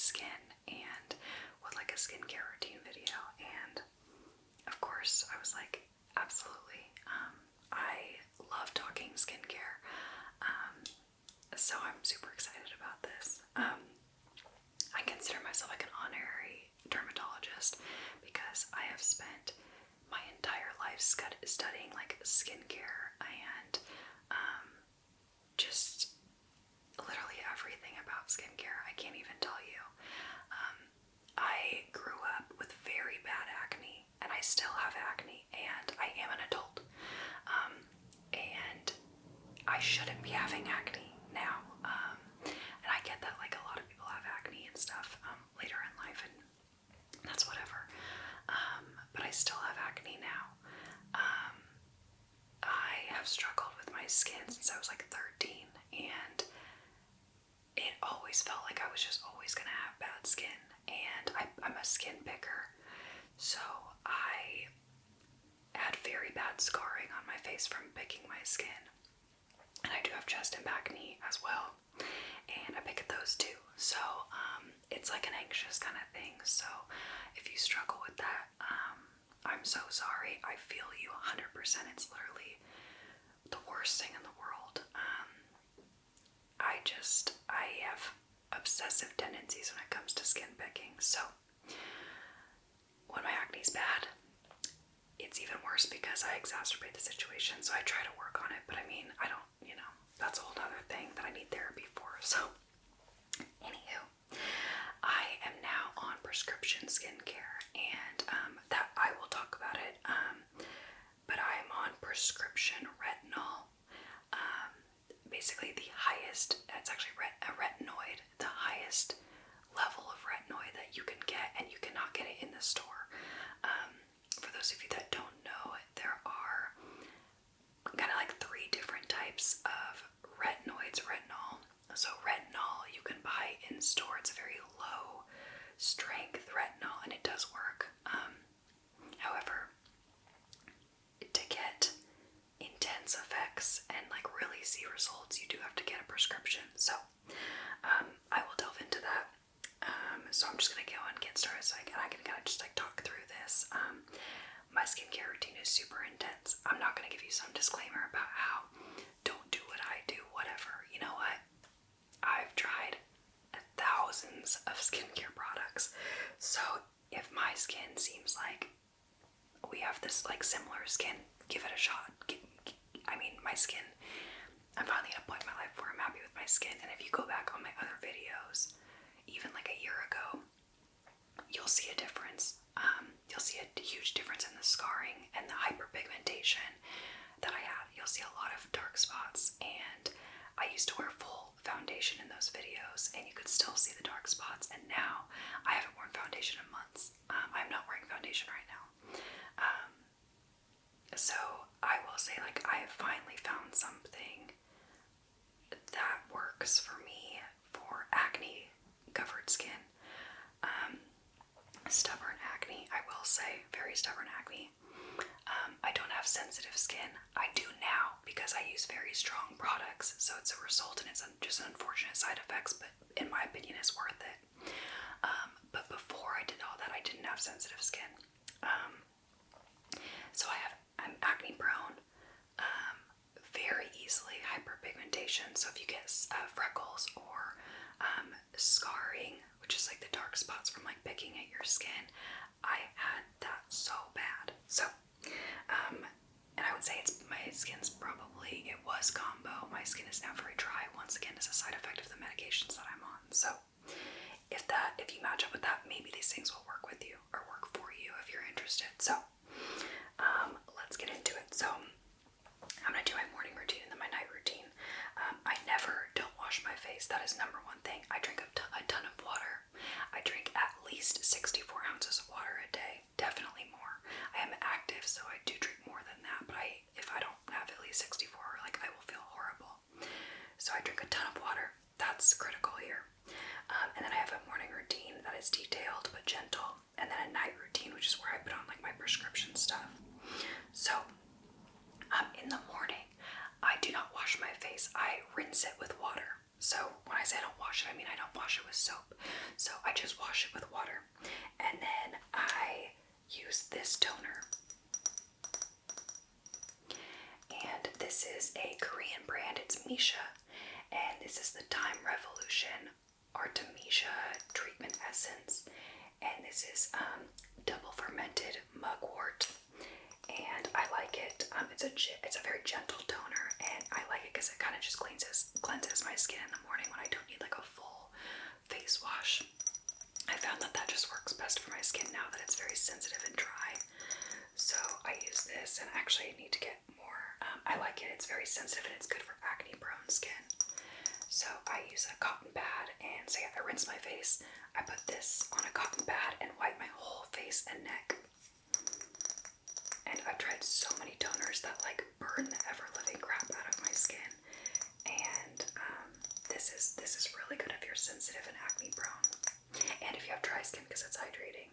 skin and with like a skincare routine video, and of course I was like, absolutely. I love talking skincare, so I'm super excited about this. I consider myself like an honorary dermatologist because I have spent my entire life studying like skincare and just literally everything about skincare. I can't even tell you. I grew up with very bad acne, and I still have acne, and I am an adult. And I shouldn't be having acne now. And I get that like a lot of people have acne and stuff later in life, and that's whatever. But I still have acne now. I have struggled with my skin since I was like 13, and it always felt like I was just always gonna have bad skin. And I'm a skin picker, so I had very bad scarring on my face from picking my skin. And I do have chest and back knee as well, and I pick at those too. So it's like an anxious kind of thing. So if you struggle with that, I'm so sorry. I feel you 100%. It's literally the worst thing in the world. I have obsessive tendencies when it comes to skin picking. So when my acne's bad, it's even worse because I exacerbate the situation. So I try to work on it, but I mean, I don't, that's a whole other thing that I need therapy for. So anywho, I am now on prescription skincare, and that I will talk about it. But I'm on prescription retinol. Basically the highest, it's actually a retinoid, the highest level of retinoid that you can get, and you cannot get it in the store. For those of you that don't know, there are kind of like 3 different types of retinol. So retinol you can buy in store. It's a very low strength retinol, and it does work. However, to get intense effects and like really see results, you do have to get a prescription. So I will delve into that. So I'm just gonna go and get started so I can kind of just like talk through this. My skincare routine is super intense. I'm not gonna give you some disclaimer about how don't do what I do, whatever. You know what? I've tried thousands of skincare products. So if my skin seems like we have this like similar skin, give it a shot. I mean, my skin, I'm finally at a point in my life where I'm happy with my skin. And if you go back on my other videos, even like a year ago, you'll see a difference. You'll see a huge difference in the scarring and the hyperpigmentation that I have. You'll see a lot of dark spots, and I used to wear full foundation in those videos, and you could still see the dark spots. And now I haven't worn foundation in months. I'm not wearing foundation right now. So I will say, like, I have finally found something that works for me for acne covered skin. Stubborn acne, I will say, very stubborn acne. I don't have sensitive skin. I do now because I use very strong products, so it's a result, and it's just an unfortunate side effects, but in my opinion it's worth it. But before I did all that, I didn't have sensitive skin. So I'm acne prone, very easily hyperpigmentation. So if you get freckles or scarring, which is like the dark spots from like picking at your skin, I had that so bad. So, and I would say my skin's probably, it was combo. My skin is now very dry, once again, as a side effect of the medications that I'm on. So if you match up with that, maybe these things will work with you or work for you if you're interested. So let's get into it. So I'm gonna do my morning routine and then my night routine. I never don't wash my face. That is number one thing. I drink a ton of water. I drink at least 64 ounces of water a day, definitely more. I am active, so I do drink more than that, but if I don't have at least 64, like, I will feel horrible. So I drink a ton of water. That's critical here. And then I have a morning routine that is detailed but gentle, and then a night routine, which is where I put on like my prescription stuff. So in the morning, I do not wash my face. I rinse it with water. So when I say I don't wash it, I mean I don't wash it with soap. So I just wash it with water. And then I use this toner. And this is a Korean brand. It's Misha. And this is the Time Revolution Artemisia Treatment Essence. And this is double fermented mugwort. And I like it. It's a very gentle toner, and I like it because it kind of just cleanses my skin in the morning when I don't need like a full face wash. I found that just works best for my skin now that it's very sensitive and dry. So I use this, and actually I need to get more. I like it. It's very sensitive and it's good for acne prone skin. So I use a cotton pad, and so yeah, I rinse my face. I put this on a cotton pad and wipe my whole face and neck. And I've tried so many toners that like burn the ever-living crap out of my skin. And this is really good if you're sensitive and acne prone. And if you have dry skin because it's hydrating.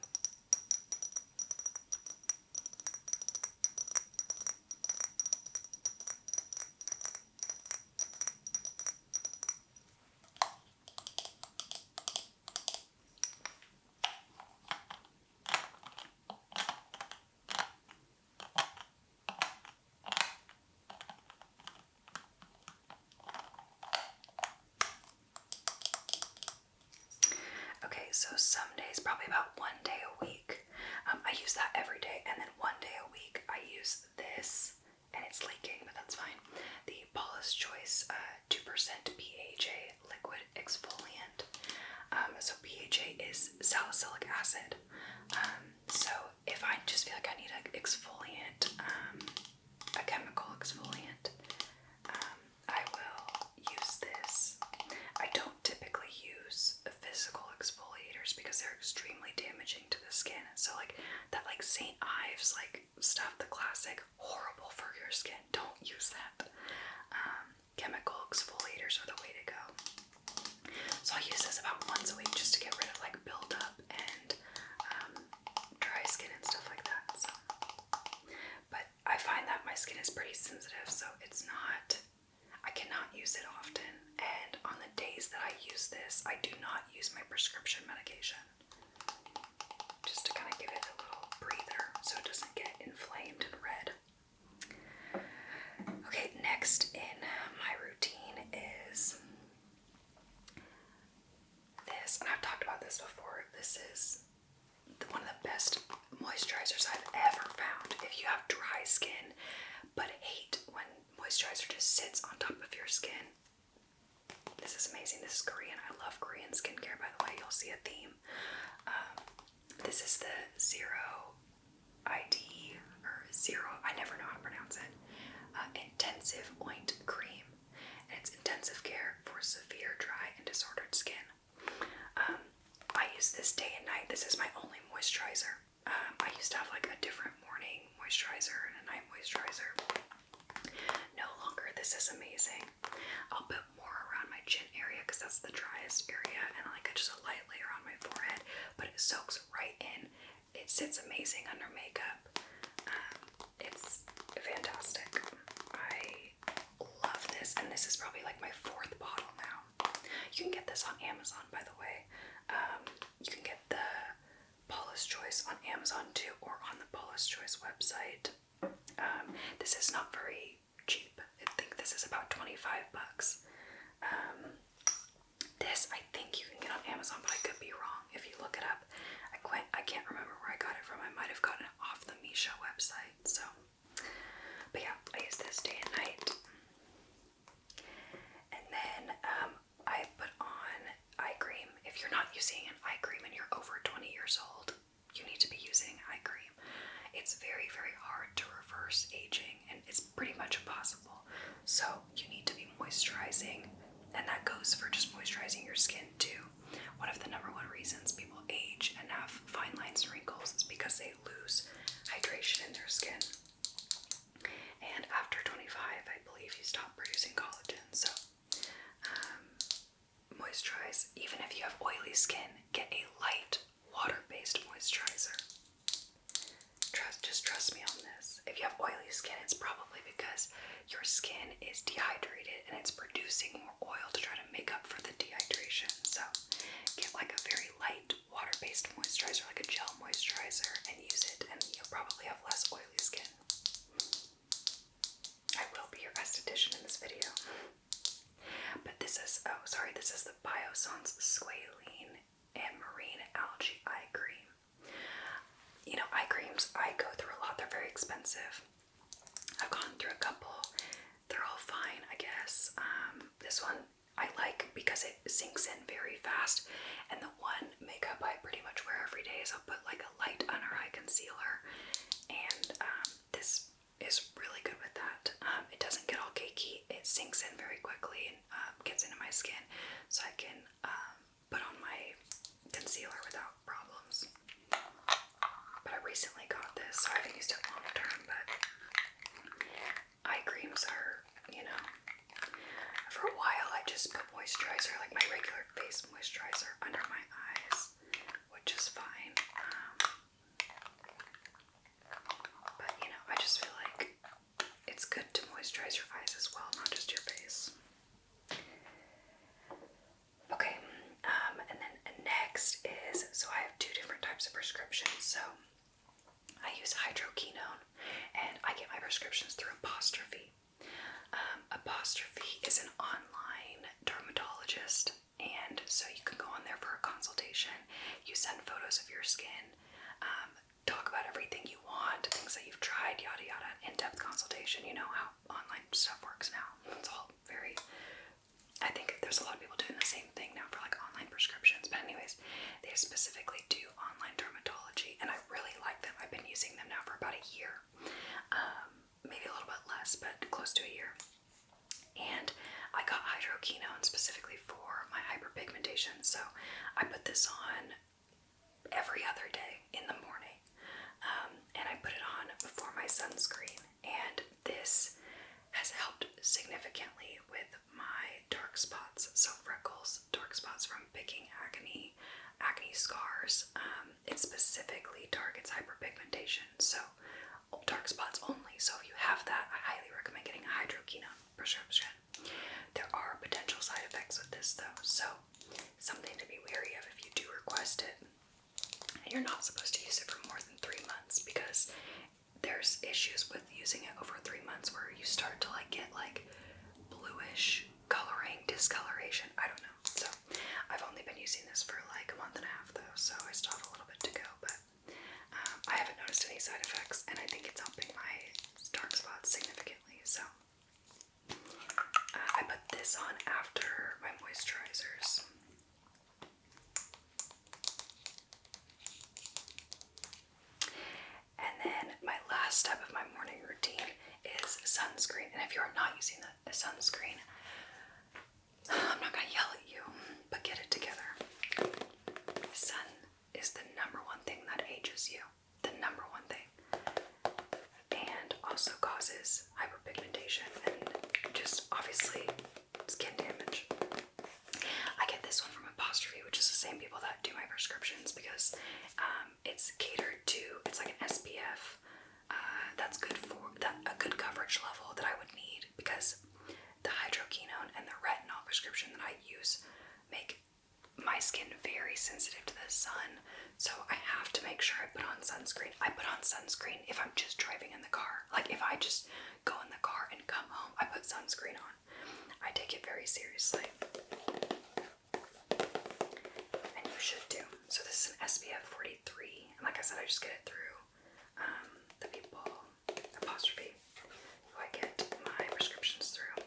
Okay, so some days, probably about 1 day a week, I use that every day, and then 1 day a week I use this, and it's leaking, but that's fine. The Paula's Choice 2% PHA liquid exfoliant. So PHA is salicylic acid. So if I just feel like I need an exfoliant, a chemical exfoliant, I will use this. I don't typically use physical exfoliators because they're extremely damaging to the skin. So like that like St. Ives like stuff, the classic, horrible for your skin. Don't use that. Chemical exfoliators are the way to go. So I use this about once a week just to get rid of like buildup and dry skin and stuff like that. So, but I find that my skin is pretty sensitive, so I cannot use it often. And on the days that I use this, I do not use my prescription medication. Just to kind of give it a little breather so it doesn't get inflamed and red. Okay, next in my routine is this, and I've talked about this before. This is one of the best moisturizers I've ever found. If you have dry skin but hate when moisturizer just sits on top of your skin, this is amazing. This is Korean. I love Korean skincare, by the way. You'll see a theme. This is the Zero ID, or Zero, I never know how to pronounce it, Intensive Oint Cream. And it's intensive care for severe dry and disordered skin. I use this day and night. This is my only moisturizer. I used to have like a different morning moisturizer and a night moisturizer. No longer. This is amazing. I'll put more around my chin area because that's the driest area, and like just a light layer on my forehead, but it soaks right in. It sits amazing under makeup. It's fantastic. I love this, and this is probably like my 4th bottle now. You can get this on Amazon, by the way. You can get the Paula's Choice on Amazon too, or on the Paula's Choice website. This is not very cheap. I think this is about $25. This I think you can get on Amazon, but I could be wrong. If you look it up, I can't remember where I got it from. I might have gotten it off the Misha website. So, but yeah, I use this day and night. And then I put on eye cream. If you're not using an eye cream and you're over 20 years old, you need to be using eye cream. It's very, very hard to reverse aging, and it's pretty much impossible. So you need to be moisturizing, and that goes for just moisturizing your skin too. One of the number one reasons people age and have fine lines and wrinkles is because they lose hydration in their skin. And after 25, I believe you stop producing collagen. So moisturize. Even if you have oily skin, get a light water-based moisturizer. Just trust me on this. if you have oily skin, it's probably because your skin is dehydrated and it's producing more oil to try to make up for the dehydration. So get like a very light water-based moisturizer, like a gel moisturizer, and use it, and you'll probably have less oily skin. I will be your esthetician in this video. But this is, this is the Biossance Squalene and Marine Algae Eye Cream. You know, eye creams, I go through a lot. They're very expensive. I've gone through a couple. They're all fine, I guess. This one I like because it sinks in very fast. And the one makeup I pretty much wear every day is I'll put like a light under eye concealer. And this is really good with that. It doesn't get all cakey. It sinks in very quickly and gets into my skin. So I can put on my concealer without problems. But I recently got this, so I haven't used it long term, but eye creams are, you know, for a while I just put moisturizer, like my regular face moisturizer, under my eyes, which is fine. But, you know, I just feel like it's good to moisturize your eyes as well, not just your face. Okay, and then next is, so I have two different types of prescriptions. So I use hydroquinone, and I get my prescriptions through Apostrophe. Apostrophe is an online dermatologist, and so you can go on there for a consultation. You send photos of your skin, talk about everything you want, things that you've tried, yada yada, in-depth consultation. You know how online stuff works now. It's all very, I think there's a lot of people doing the same thing now for like online prescriptions, but anyways, they specifically do online dermatology, and I really like them. I've been using them now for about a year, maybe a little bit less, but close to a year. And I got hydroquinone specifically for my hyperpigmentation, so I put this on every other day in the morning, and I put it on before my sunscreen, and this has helped significantly with my dark spots, so freckles, dark spots from picking acne scars. It specifically targets hyperpigmentation, so dark spots only. So if you have that, I highly recommend getting a hydroquinone prescription. There are potential side effects with this though, so something to be wary of if you do request it. And you're not supposed to use it for more than 3 months, because there's issues with using it over 3 months where you start to like get like bluish coloring, discoloration, I don't know. So I've only been using this for like a month and a half though, so I still have a little bit to go, but I haven't noticed any side effects, and I think it's helping my dark spots significantly. So I put this on after my moisturizers. And then my last step of my morning routine is sunscreen. And if you're not using the sunscreen, I'm not gonna yell at you, but get it together. Sun is the number one thing that ages you. The number one thing. And also causes hyperpigmentation and just obviously skin damage. I get this one from Apostrophe, which is the same people that do my prescriptions, because it's catered to, it's like an SPF that's good for a good coverage level that I would need, because the hydroquinone and the retinol prescription that I use make my skin very sensitive to the sun, so I have to make sure I put on sunscreen. I put on sunscreen if I'm just driving in the car. Like if I just go in the car and come home, I put sunscreen on. I take it very seriously. And you should too. So this is an SPF 43, and like I said, I just get it through the people, Apostrophe, who I get my prescriptions through.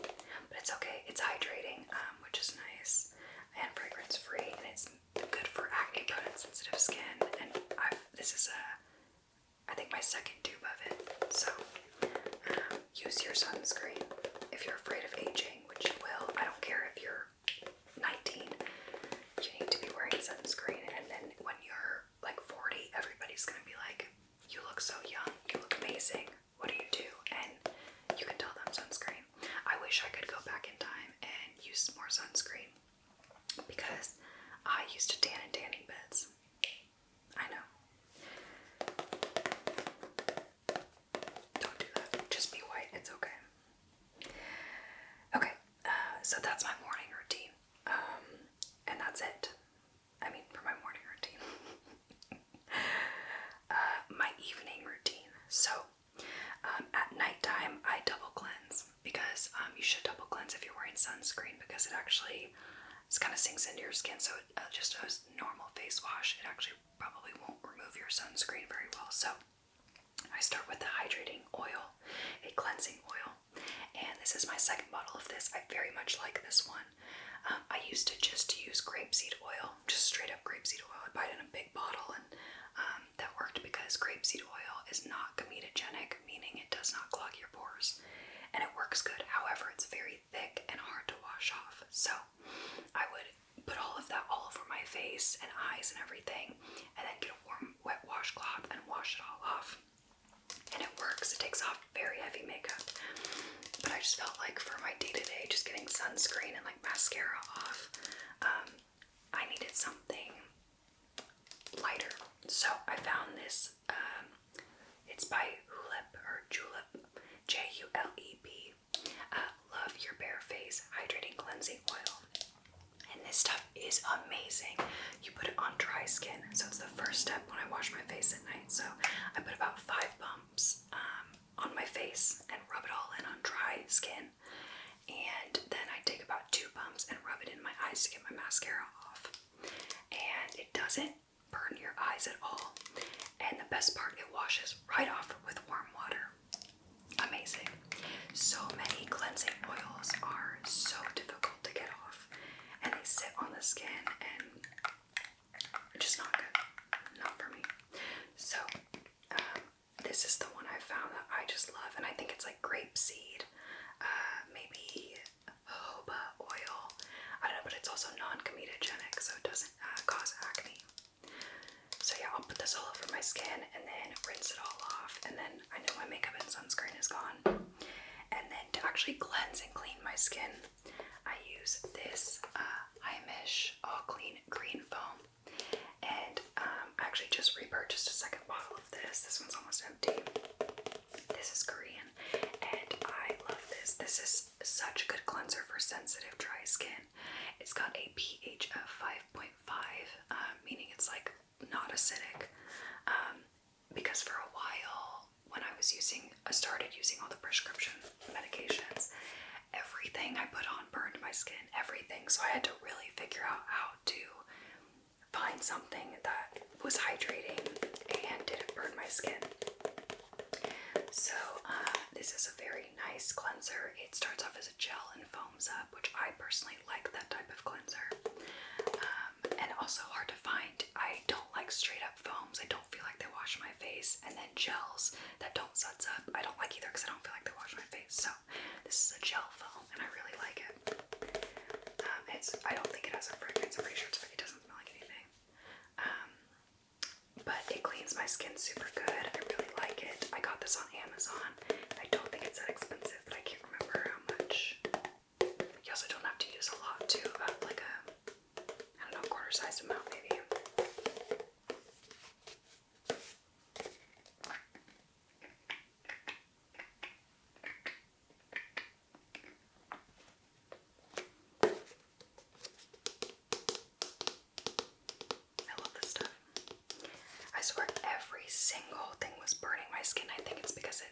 But it's okay, it's hydrating, which is nice, and fragrance free, and it's good for acne prone and sensitive skin. And this is I think my second tube of it. So use your sunscreen if you're afraid of aging, which you will. I don't care if you're 19, you need to be wearing sunscreen. And then when you're like 40, everybody's gonna be like, you look so young, you look amazing, what do you do? And you can tell them sunscreen. I wish I could go back in time and use more sunscreen, because I used to tan in tanning beds. I know. So that's my morning routine. And that's it. I mean, for my morning routine. My evening routine. So, at nighttime, I double cleanse because you should double cleanse if you're wearing sunscreen because it actually kind of sinks into your skin. So, just a normal face wash, it actually probably won't remove your sunscreen very well. So, I start with the hydrating oil, a cleansing oil, and this is my second bottle of this. I very much like this one. I used to just use grapeseed oil, just straight up grapeseed oil. I'd buy it in a big bottle, and that worked because grapeseed oil is not comedogenic, meaning it does not clog your pores, and it works good. However, it's very thick and hard to wash off. So I would put all of that all over my face and eyes and everything, and then get a warm, wet washcloth and wash it all off. And it works. It takes off very heavy makeup. But I just felt like for my day-to-day, just getting sunscreen and like mascara off, I needed something lighter. So I found this, it's by Julep, Julep, Love Your Bare Face Hydrating Cleansing Oil. And this stuff is amazing. You put it on dry skin. So it's the first step when I wash my face at night. So I put about 5 pumps on my face and rub it all in on dry skin. And then I take about 2 pumps and rub it in my eyes to get my mascara off. And it doesn't burn your eyes at all. And the best part, it washes right off with warm water. Amazing. So many cleansing oils are so difficult to get off. And they sit on the skin and they're just not good. Not for me. So, this is the one I found that I just love. And I think it's like grapeseed, maybe jojoba oil. I don't know, but it's also non-comedogenic, so it doesn't cause acne. So yeah, I'll put this all over my skin and then rinse it all off. And then I know my makeup and sunscreen is gone. And then to actually cleanse and clean my skin, I use this Heimish All Clean Green Foam. And I actually just repurchased a second bottle of this. This one's almost empty. This is Korean, and I love this. This is such a good cleanser for sensitive, dry skin. It's got a pH of 5.5, meaning it's like not acidic. Because for a while, when I started using all the prescription medications, everything I put on burned my skin, everything. So I had to really figure out how to find something that was hydrating and didn't burn my skin. So this is a very nice cleanser. It starts off as a gel and foams up, which I personally like that type of cleanser. And also hard to find. I don't like straight up foams. I don't feel like they wash my face. And then gels that don't suds up, I don't like either because I don't feel like they wash my face. So this is a gel foam and I really like it. I don't think it has a fragrance. I'm pretty sure it doesn't smell like anything. But it cleans my skin super good. I really like it. I got this on Amazon. I don't think it's that expensive, but I can't remember how much. You also don't have to use a lot too, like a, I don't know, quarter-sized amount maybe. I love this stuff. I swear every single thing was burning my skin. I think it's because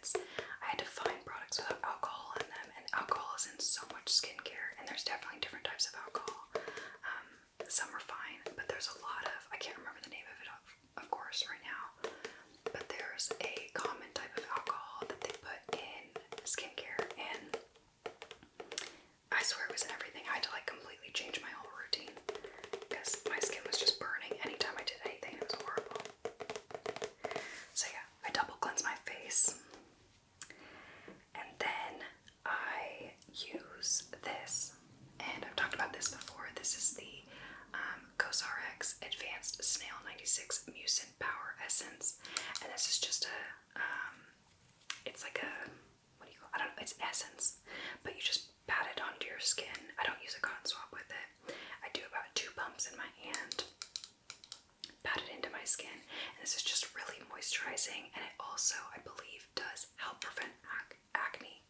I had to find products without alcohol in them, and alcohol is in so much skincare, and there's definitely different types of alcohol. Some are fine, but there's a lot of, I can't remember the name of it of course right now, but there's a common type of alcohol that they put in skincare, and I swear it was in everything. I had to like completely change my whole routine because my skin was just burning anytime I did anything. It was horrible. So yeah, I double cleanse my face, and then I use this, and I've talked about this before. This is the CosRx Advanced Snail 96 Mucin Power Essence, and this is just it's like a, what do you call it? I don't know, it's essence, but you just pat it onto your skin. I don't use a cotton swab with it. I do about 2 pumps in my hand, pat it into my skin, and this is just really moisturizing, and it also, I believe, does help prevent acne,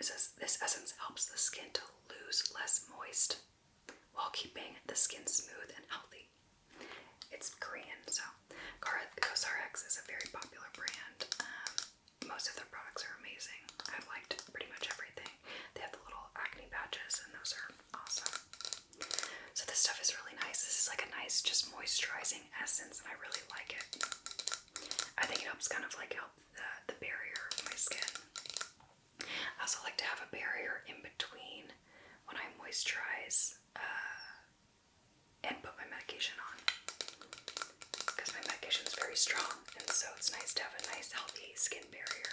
says this essence helps the skin to lose less moist while keeping the skin smooth and healthy. It's Korean, so CosRX is a very popular brand. Most of their products are amazing. I've liked pretty much everything. They have the little acne patches, and those are awesome. So this stuff is really nice. This is like a nice, just moisturizing essence, and I really like it. I think it helps kind of like help the barrier of my skin. I also like to have a barrier in between when I moisturize and put my medication on, because my medication is very strong, and so it's nice to have a nice healthy skin barrier.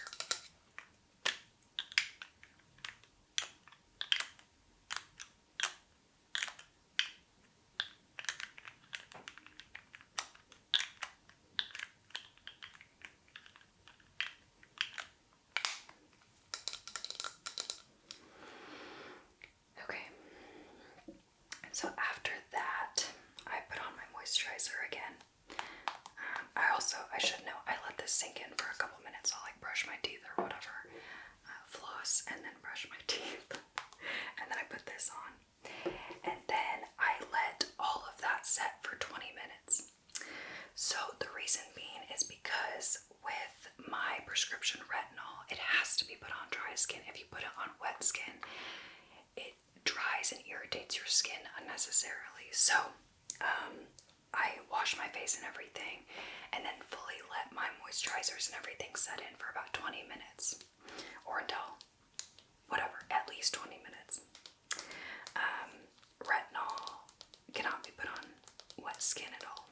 Okay, so after that, I put on my moisturizer again. I should know, I let this sink in for a couple minutes. I'll like brush my teeth or whatever, floss, and then brush my teeth. And then I put this on. And then I let all of that set for 20 minutes. So the reason being is because with my prescription retinol, it has to be put on dry skin. If you put it on wet skin, it dries and irritates your skin unnecessarily. So I wash my face and everything, and then fully let my moisturizers and everything set in for about 20 minutes, or until whatever, at least 20 minutes. Retinol cannot be put on wet skin at all.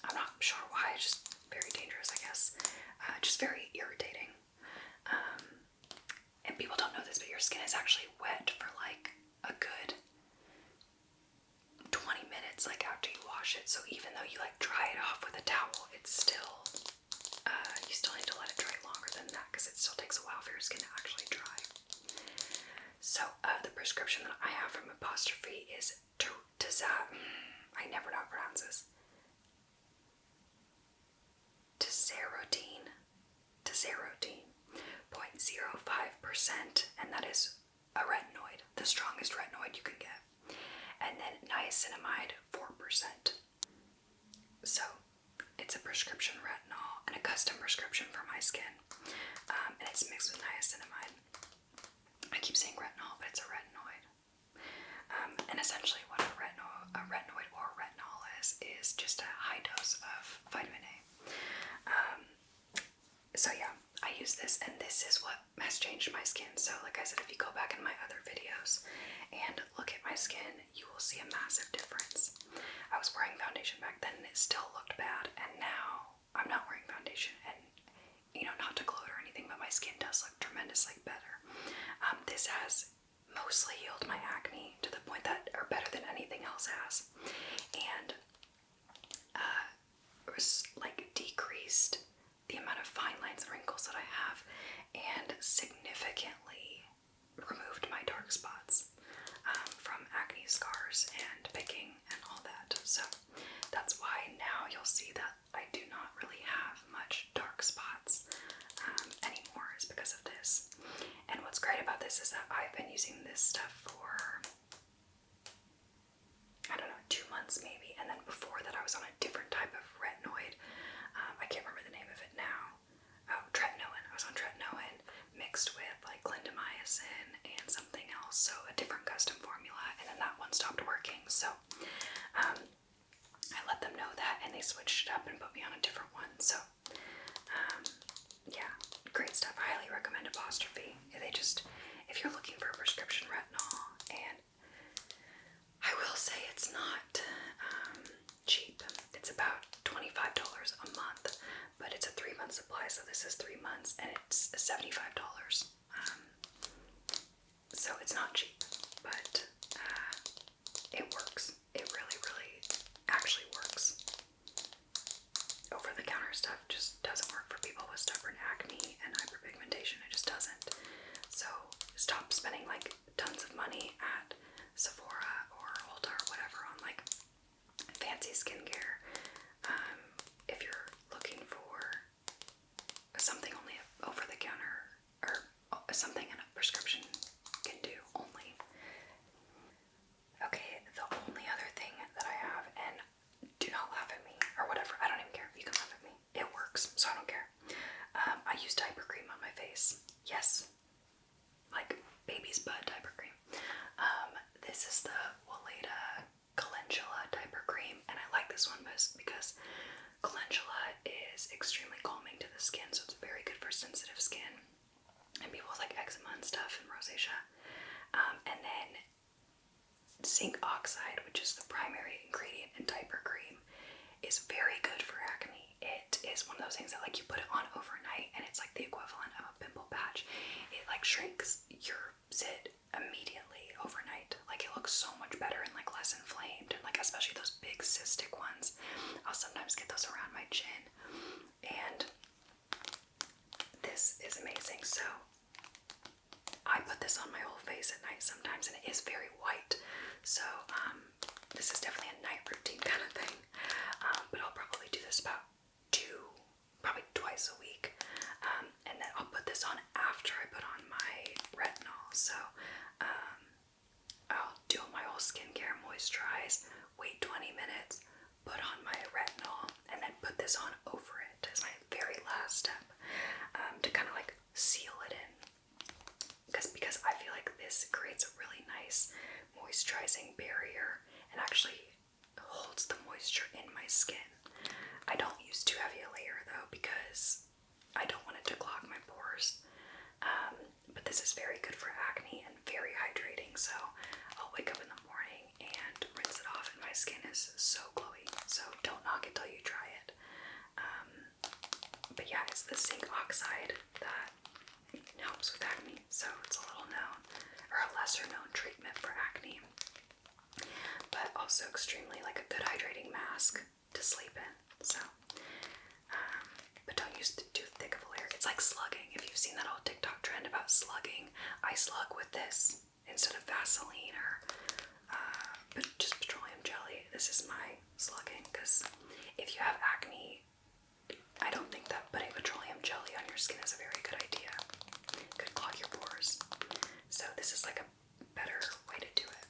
I'm not sure why, it's just very dangerous, I guess. Just very irritating. And people don't know this, but your skin is actually wet for like a good 20 minutes, like after you wash it. So even though you like dry it off with a towel, it's still, you still need to let it dry longer than that, because it still takes a while for your skin to actually dry. So the prescription that I have from Apostrophe is I never know how to pronounce this. Tazarotene, 0.05%, and that is a retinoid, the strongest retinoid you can get. And then niacinamide, 4%. So it's a prescription retinol and a custom prescription for my skin, and it's mixed with niacinamide. I keep saying retinol, but it's a retinoid. And essentially what a retinoid or retinol is just a high dose of vitamin A. So yeah, I use this, and this is what has changed my skin. So like I said, if you go back in my other videos and look at my skin, you will see a massive difference. I was wearing foundation back then and it still looked bad, and now I'm not wearing foundation, and you know, not to gloat or anything, but my skin does look tremendously better. This has mostly healed my acne to the point that, or better than anything else has, and like decreased the amount of fine lines and wrinkles that I have, and significantly removed my dark spots from acne scars and picking and all that. So that's why now you'll see that I do not really have much dark spots anymore, is because of this. And what's great about this is that I've been using this stuff for, I don't know, 2 months maybe, and then before that I was on a different type of retinoid. I can't remember the name of it now. Oh, tretinoin. I was on tretinoin mixed with like clindamycin and something else, so a different custom formula, and then that one stopped working. So I let them know that, and they switched it up and put me on a different one. So yeah, great stuff. I highly recommend Apostrophe. If you're looking for a prescription retinol, and I will say it's not cheap. It's about $25 a month, but it's a 3-month supply, so this is 3 months, and it's $75. So it's not cheap, but it works. It really, really actually works. Over-the-counter stuff just doesn't work for people with stubborn acne and hyperpigmentation. It just doesn't. So stop spending like tons of money at Sephora or Ulta or whatever on like fancy skincare. If you're looking for something only over the counter, or something in a prescription because calendula is extremely calming to the skin, so it's very good for sensitive skin and people with like eczema and stuff and rosacea. And then zinc oxide, which is the primary ingredient in diaper cream, is very good for acne. It is one of those things that like you put it on overnight and it's like the equivalent of a pimple patch. It like shrinks your zit immediately overnight. Like it looks so much better and like less inflamed, and like especially those big cystic ones. I'll sometimes get those around my chin, and this is amazing. So I put this on my whole face at night sometimes, and it is very white. So this is definitely a night routine kind of thing. But I'll probably do this about probably twice a week. And then I'll put this on after I put on my retinol. So I'll do my whole skincare, moisturize, wait 20 minutes, put on my retinol, and then put this on over it as my very last step, to kind of like seal it in. Because I feel like this creates a really nice moisturizing barrier and actually holds the moisture in my skin. I don't use too heavy a layer though, because I don't want it to clog my pores. But this is very good for acne and very hydrating, so I'll wake up in the morning and rinse it off and my skin is so glowy. So don't knock it till you try it. But yeah, it's the zinc oxide that helps with acne, so it's a little known, or a lesser known treatment for acne, but also extremely like a good hydrating mask to sleep in. So but don't use too thick of a layer. It's like slugging. If you've seen that whole TikTok trend about slugging, I slug with this instead of Vaseline or but just petroleum jelly. This is my slugging, because if you have acne, I don't think that putting petroleum jelly on your skin is a very good idea. It could clog your pores. So this is like a better way to do it.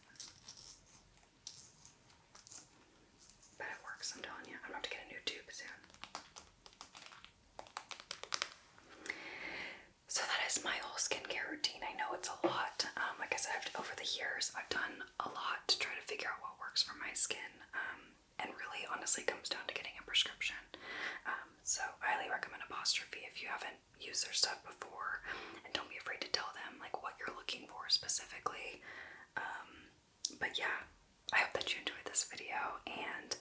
But it works, I'm telling you. I'm going to get a new tube soon. So that is my whole skincare routine. I know it's a lot. Like I said, over the years, I've done a lot to try to figure out what works for my skin. And really, honestly, comes down to getting a prescription. So I highly recommend Apostrophe if you haven't used their stuff before, and don't be afraid to tell them like what you're looking for specifically. But yeah, I hope that you enjoyed this video, and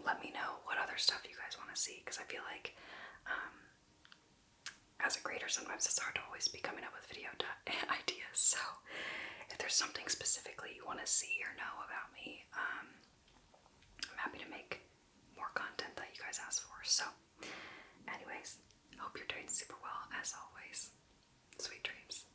let me know what other stuff you guys want to see, because I feel like as a creator sometimes it's hard to always be coming up with video ideas. So if there's something specifically you want to see or know about me, I'm happy to make more content that you guys ask for. So anyways, hope you're doing super well as always. Sweet dreams.